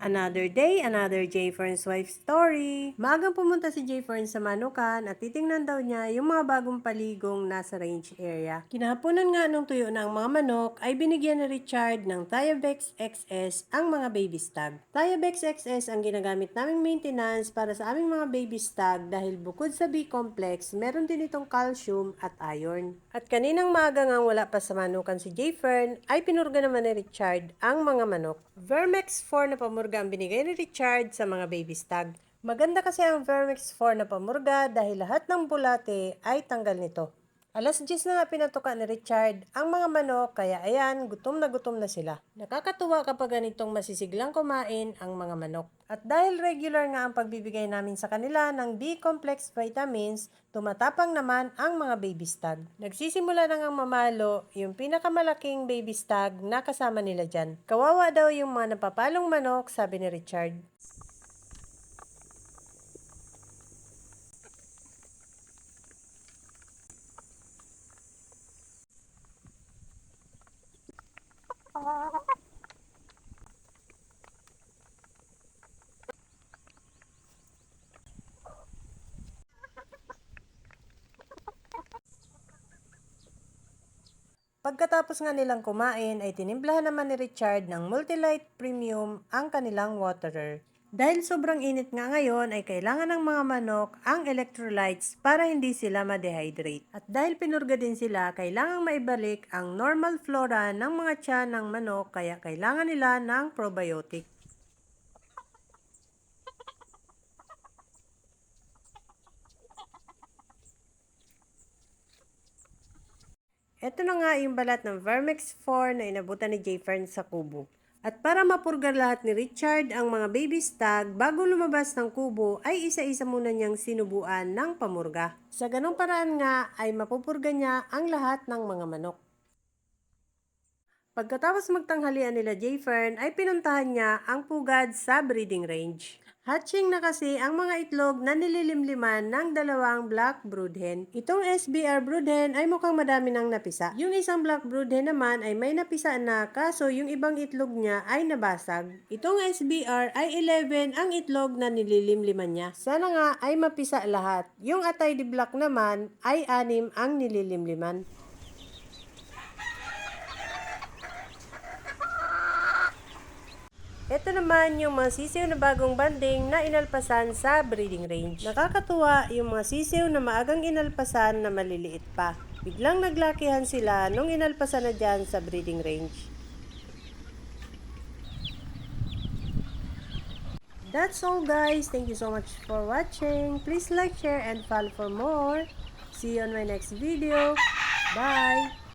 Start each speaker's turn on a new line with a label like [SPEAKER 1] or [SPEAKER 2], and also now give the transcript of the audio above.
[SPEAKER 1] Another day, another J. Fern's wife story. Maagang pumunta si J. Fern sa Manukan at titingnan daw niya yung mga bagong paligong nasa range area. Kinahaponan nga nung tuyo ng mga manok ay binigyan ni Richard ng Thiabex XS ang mga baby stag. Thiabex XS ang ginagamit naming maintenance para sa aming mga baby stag dahil bukod sa B-complex, meron din itong calcium at iron. At kaninang maaga nga wala pa sa Manukan si J. Fern ay pinurga naman ni Richard ang mga manok. Vermex 4 na pamurga ang binigay ni Richard sa mga baby stag. Maganda kasi ang Vermex 4 na pamurga dahil lahat ng bulate ay tanggal nito. Alas 10 na nga pinatuka ni Richard ang mga manok kaya ayan, gutom na sila. Nakakatuwa kapag ganitong masisiglang kumain ang mga manok. At dahil regular nga ang pagbibigay namin sa kanila ng B-complex vitamins, tumatapang naman ang mga baby stag. Nagsisimula na ngang mamalo yung pinakamalaking baby stag na kasama nila dyan. Kawawa daw yung mga napapalong manok, sabi ni Richard. Pagkatapos nga nilang kumain ay tinimplahan naman ni Richard ng Multilight Premium ang kanilang waterer. Dahil sobrang init nga ngayon ay kailangan ng mga manok ang electrolytes para hindi sila ma-dehydrate. At dahil pinurga din sila, kailangang maibalik ang normal flora ng mga tiyan ng manok kaya kailangan nila ng probiotic. Ito na nga yung balat ng Vermex 4 na inabutan ni J. Fern sa kubo. At para mapurga lahat ni Richard ang mga baby stag, bago lumabas ng kubo ay isa-isa muna niyang sinubuan ng pamurga. Sa ganong paraan nga ay mapupurga niya ang lahat ng mga manok. Pagkatapos magtanghalian nila J. Fern ay pinuntahan niya ang pugad sa breeding range. Hatching na kasi ang mga itlog na nililimliman ng dalawang black broodhen. Itong SBR broodhen ay mukhang madami nang napisa. Yung isang black broodhen naman ay may napisa na kaso yung ibang itlog niya ay nabasag. Itong SBR ay 11 ang itlog na nililimliman niya. Sana nga ay mapisa lahat. Yung atay di black naman ay 6 ang nililimliman. Ito naman yung mga sisiw na bagong banding na inalpasan sa breeding range. Nakakatuwa yung mga sisiw na maagang inalpasan na maliliit pa. Biglang naglakihan sila nung inalpasan na dyan sa breeding range. That's all guys. Thank you so much for watching. Please like, share, and follow for more. See you on my next video. Bye!